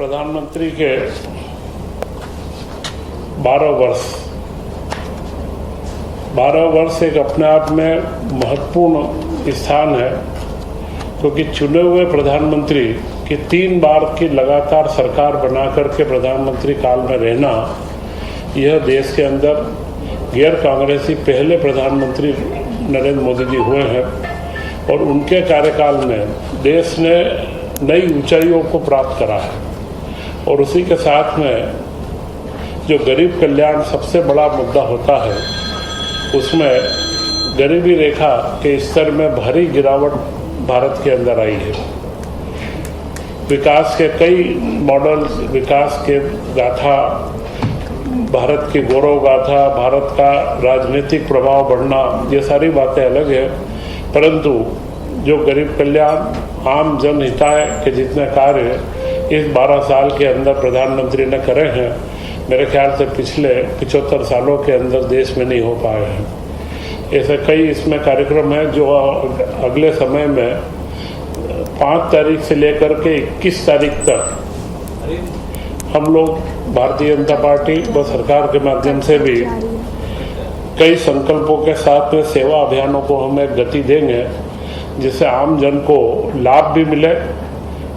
प्रधानमंत्री के 12 वर्ष एक अपने आप में महत्वपूर्ण स्थान है, क्योंकि चुने हुए प्रधानमंत्री की 3 बार की लगातार सरकार बना करके प्रधानमंत्री काल में रहना, यह देश के अंदर गैर कांग्रेसी पहले प्रधानमंत्री नरेंद्र मोदी जी हुए हैं और उनके कार्यकाल में देश ने नई ऊंचाइयों को प्राप्त करा है। और उसी के साथ में जो गरीब कल्याण सबसे बड़ा मुद्दा होता है, उसमें गरीबी रेखा के स्तर में भारी गिरावट भारत के अंदर आई है। विकास के कई मॉडल, विकास के गाथा, भारत की गौरव गाथा, भारत का राजनीतिक प्रभाव बढ़ना, ये सारी बातें अलग है, परंतु जो गरीब कल्याण, आम जन हिताय के जितने कार्य इस 12 साल के अंदर प्रधानमंत्री ने करे हैं, मेरे ख्याल से पिछले 75 सालों के अंदर देश में नहीं हो पाए हैं। ऐसे कई इसमें कार्यक्रम हैं जो अगले समय में 5 तारीख से लेकर के 21 तारीख तक हम लोग भारतीय जनता पार्टी व सरकार के माध्यम से भी कई संकल्पों के साथ में सेवा अभियानों को हम एक गति देंगे, जिससे आम जन को लाभ भी मिले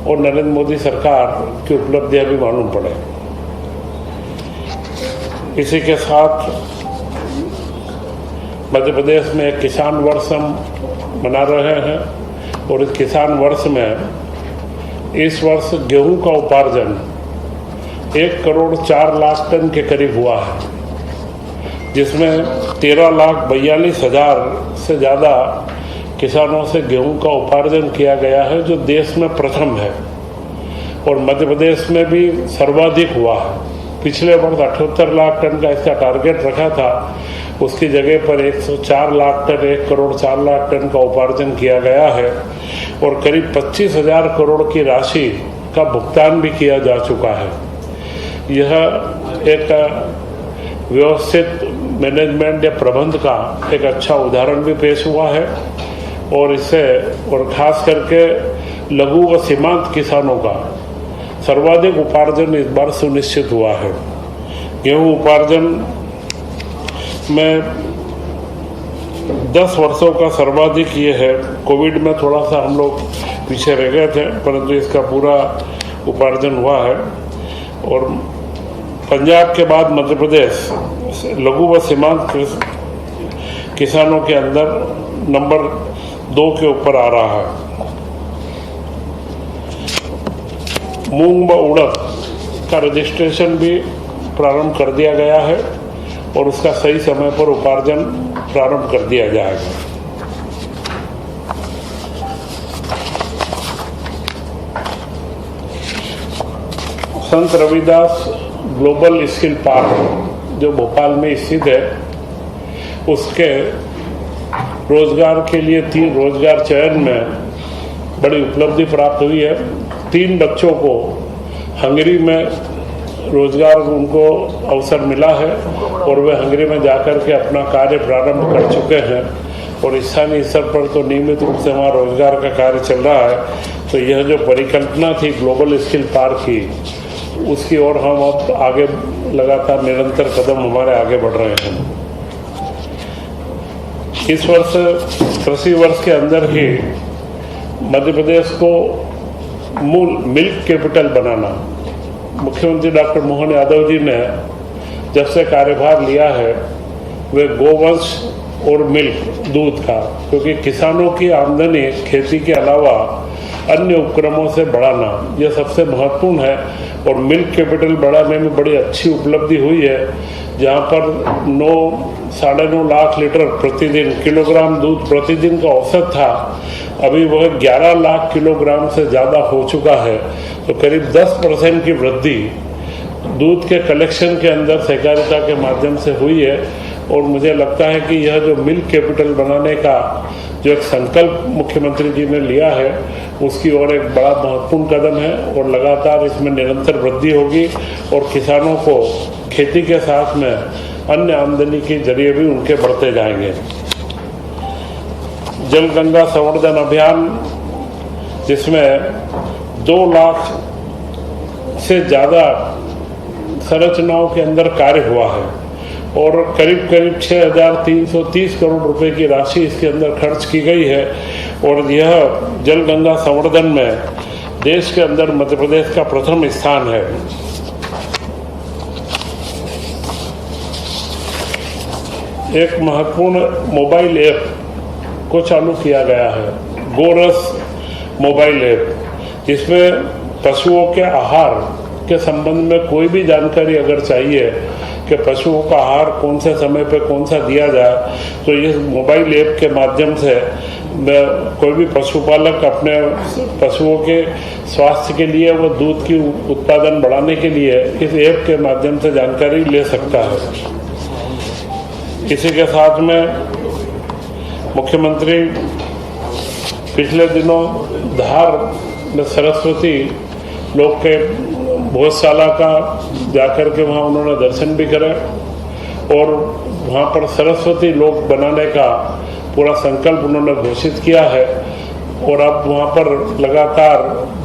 और नरेंद्र मोदी सरकार की उपलब्धियां भी मालूम पड़े। इसी के साथ मध्य प्रदेश में एक किसान वर्ष हम मना रहे हैं और इस किसान वर्ष में इस वर्ष गेहूं का उपार्जन 1 करोड़ 4 लाख टन के करीब हुआ है, जिसमें 13,42,000 से ज़्यादा किसानों से गेहूं का उपार्जन किया गया है, जो देश में प्रथम है। और मध्य प्रदेश में भी सर्वाधिक हुआ है। पिछले वर्ष 78 लाख टन का इसका टारगेट रखा था, उसकी जगह पर 104 लाख टन, 1 करोड़ 4 लाख टन का उपार्जन किया गया है और करीब 25,000 करोड़ की राशि का भुगतान भी किया जा चुका है। यह एक व्यवस्थित मैनेजमेंट या प्रबंध का एक अच्छा उदाहरण भी पेश हुआ है और इससे और खास करके लघु व सीमांत किसानों का सर्वाधिक उपार्जन इस बार सुनिश्चित हुआ है। गेहूं उपार्जन में 10 वर्षों का सर्वाधिक ये है। कोविड में थोड़ा सा हम लोग पीछे रह गए थे, परंतु इसका पूरा उपार्जन हुआ है। और पंजाब के बाद मध्य प्रदेश लघु व सीमांत किसानों के अंदर नंबर 2 के ऊपर आ रहा है। मूंग व उड़द का रजिस्ट्रेशन भी प्रारंभ कर दिया गया है और उसका सही समय पर उपार्जन प्रारंभ कर दिया जाएगा। संत रविदास ग्लोबल स्किल पार्क जो भोपाल में स्थित है, उसके रोजगार के लिए 3 रोजगार चयन में बड़ी उपलब्धि प्राप्त हुई है। 3 बच्चों को हंगरी में रोजगार उनको अवसर मिला है और वे हंगरी में जाकर के अपना कार्य प्रारंभ कर चुके हैं और स्थानीय स्तर पर तो नियमित रूप से वहाँ रोजगार का कार्य चल रहा है। तो यह जो परिकल्पना थी ग्लोबल स्किल पार्क की, उसकी ओर हम अब आगे लगातार निरंतर कदम हमारे आगे बढ़ रहे हैं। इस वर्ष कृषि वर्ष के अंदर ही मध्य प्रदेश को मूल मिल्क कैपिटल बनाना, मुख्यमंत्री डॉक्टर मोहन यादव जी ने जब से कार्यभार लिया है, वे गोवंश और मिल्क, दूध का, क्योंकि किसानों की आमदनी खेती के अलावा अन्य उपक्रमों से बढ़ाना यह सबसे महत्वपूर्ण है। और मिल्क कैपिटल बढ़ाने में बड़ी अच्छी उपलब्धि हुई है, जहाँ पर 9-9.5 लाख लीटर प्रतिदिन किलोग्राम दूध प्रतिदिन का औसत था, अभी वह 11 लाख किलोग्राम से ज़्यादा हो चुका है। तो करीब 10% की वृद्धि दूध के कलेक्शन के अंदर सहकारिता के माध्यम से हुई है। और मुझे लगता है कि यह जो मिल्क कैपिटल बनाने का जो एक संकल्प मुख्यमंत्री जी ने लिया है, उसकी ओर एक बड़ा महत्वपूर्ण कदम है और लगातार इसमें निरंतर वृद्धि होगी और किसानों को खेती के साथ में अन्य आमदनी के जरिए भी उनके बढ़ते जाएंगे। जल गंगा संवर्धन अभियान, जिसमें 2 लाख से ज़्यादा संरचनाओं के अंदर कार्य हुआ है और करीब करीब 6,330 करोड़ रुपए की राशि इसके अंदर खर्च की गई है और यह जल गंगा संवर्धन में देश के अंदर मध्य प्रदेश का प्रथम स्थान है। एक महत्वपूर्ण मोबाइल ऐप को चालू किया गया है, गोरस मोबाइल ऐप, जिसमें पशुओं के आहार के संबंध में कोई भी जानकारी अगर चाहिए कि पशुओं का आहार कौन से समय पे कौन सा दिया जाए, तो इस मोबाइल ऐप के माध्यम से कोई भी पशुपालक अपने पशुओं के स्वास्थ्य के लिए व दूध की उत्पादन बढ़ाने के लिए इस ऐप के माध्यम से जानकारी ले सकता है। इसी के साथ में मुख्यमंत्री पिछले दिनों धार में सरस्वती लोक के भोजशाला का जाकर के वहाँ उन्होंने दर्शन भी करे और वहाँ पर सरस्वती लोक बनाने का पूरा संकल्प उन्होंने घोषित किया है और अब वहाँ पर लगातार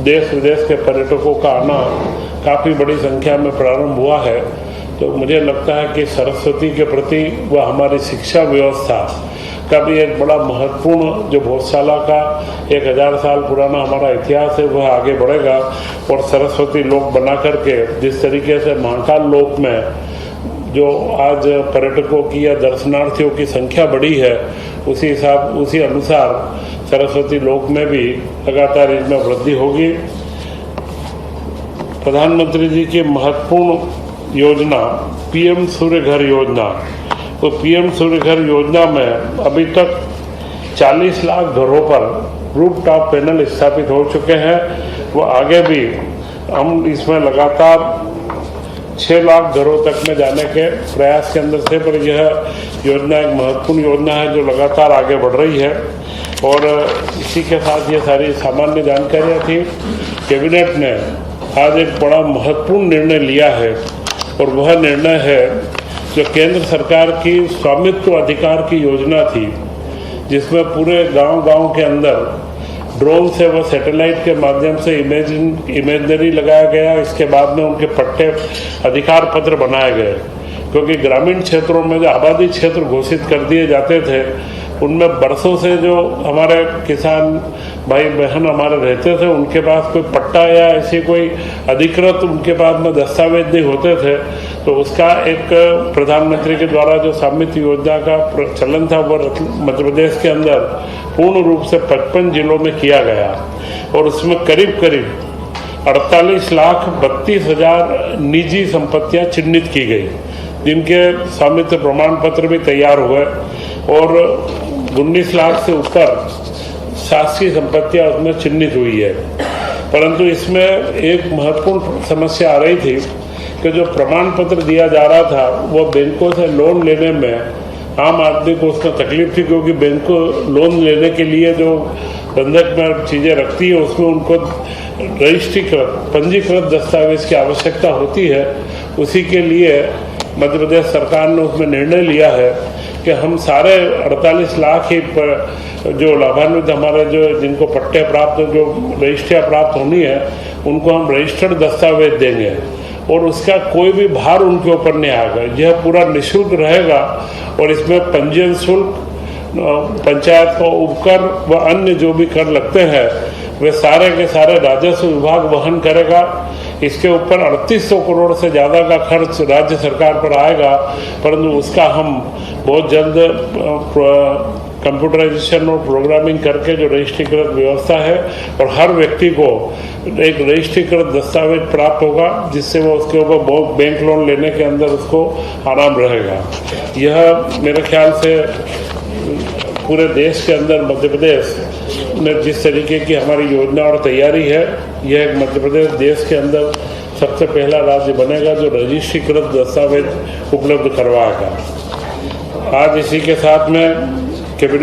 देश विदेश के पर्यटकों का आना काफ़ी बड़ी संख्या में प्रारंभ हुआ है। तो मुझे लगता है कि सरस्वती के प्रति व हमारी शिक्षा व्यवस्था का भी एक बड़ा महत्वपूर्ण जो भोजशाला का 1000 साल पुराना हमारा इतिहास है वह आगे बढ़ेगा और सरस्वती लोक बना करके जिस तरीके से महाकाल लोक में जो आज पर्यटकों की या दर्शनार्थियों की संख्या बढ़ी है उसी अनुसार सरस्वती लोक में भी लगातार इसमें वृद्धि होगी। प्रधानमंत्री जी की महत्वपूर्ण योजना पीएम सूर्य घर योजना, तो पीएम सूर्य घर योजना में अभी तक 40 लाख घरों पर रूफटॉप पैनल स्थापित हो चुके हैं। वो आगे भी हम इसमें लगातार 6 लाख घरों तक में जाने के प्रयास के अंदर थे, पर यह योजना एक महत्वपूर्ण योजना है जो लगातार आगे बढ़ रही है। और इसी के साथ ये सारी सामान्य जानकारियाँ थी। कैबिनेट ने आज एक बड़ा महत्वपूर्ण निर्णय लिया है और वह निर्णय है जो केंद्र सरकार की स्वामित्व अधिकार की योजना थी, जिसमें पूरे गांव-गांव के अंदर ड्रोन से व सैटेलाइट के माध्यम से इमेजनरी लगाया गया। इसके बाद में उनके पट्टे अधिकार पत्र बनाए गए, क्योंकि ग्रामीण क्षेत्रों में जो आबादी क्षेत्र घोषित कर दिए जाते थे उनमें बरसों से जो हमारे किसान भाई बहन हमारे रहते थे उनके पास कोई पट्टा या ऐसी कोई अधिकृत उनके पास में दस्तावेज नहीं होते थे। तो उसका एक प्रधानमंत्री के द्वारा जो स्वामित्व योजना का चलन था वो मध्य प्रदेश के अंदर पूर्ण रूप से 55 जिलों में किया गया और उसमें करीब करीब 48,32,000 निजी संपत्तियां चिन्हित की गई, जिनके स्वामित्व प्रमाण पत्र भी तैयार हुए और 19 लाख से ऊपर शासकीय संपत्तियां उसमें चिन्हित हुई है। परंतु इसमें एक महत्वपूर्ण समस्या आ रही थी कि जो प्रमाण पत्र दिया जा रहा था वो बैंकों से लोन लेने में आम आदमी को उसमें तकलीफ थी, क्योंकि बैंक को लोन लेने के लिए जो बंधक में चीज़ें रखती है उसमें उनको रजिस्ट्रीकृत पंजीकृत दस्तावेज की आवश्यकता होती है। उसी के लिए मध्य प्रदेश सरकार ने उसमें निर्णय लिया है कि हम सारे 48 लाख ही जो लाभान्वित हमारे जो जिनको पट्टे प्राप्त जो रजिस्ट्रियाँ प्राप्त होनी है उनको हम रजिस्टर्ड दस्तावेज देंगे और उसका कोई भी भार उनके ऊपर नहीं आएगा। यह पूरा निःशुल्क रहेगा और इसमें पंजीयन शुल्क, पंचायत को उपकर व अन्य जो भी कर लगते हैं वे सारे के सारे राजस्व विभाग वहन करेगा। इसके ऊपर 3800 करोड़ से ज़्यादा का खर्च राज्य सरकार पर आएगा, परंतु उसका हम बहुत जल्द कंप्यूटराइजेशन और प्रोग्रामिंग करके जो रजिस्ट्रीकृत व्यवस्था है और हर व्यक्ति को एक रजिस्ट्रीकृत दस्तावेज प्राप्त होगा, जिससे वो उसके ऊपर बैंक लोन लेने के अंदर उसको आराम रहेगा। यह मेरे ख्याल से पूरे देश के अंदर मध्य प्रदेश में जिस तरीके की हमारी योजना और तैयारी है, यह एक मध्य प्रदेश देश के अंदर सबसे पहला राज्य बनेगा जो रजिस्ट्रीकृत दस्तावेज उपलब्ध करवाएगा। आज इसी के साथ में कैबिनेट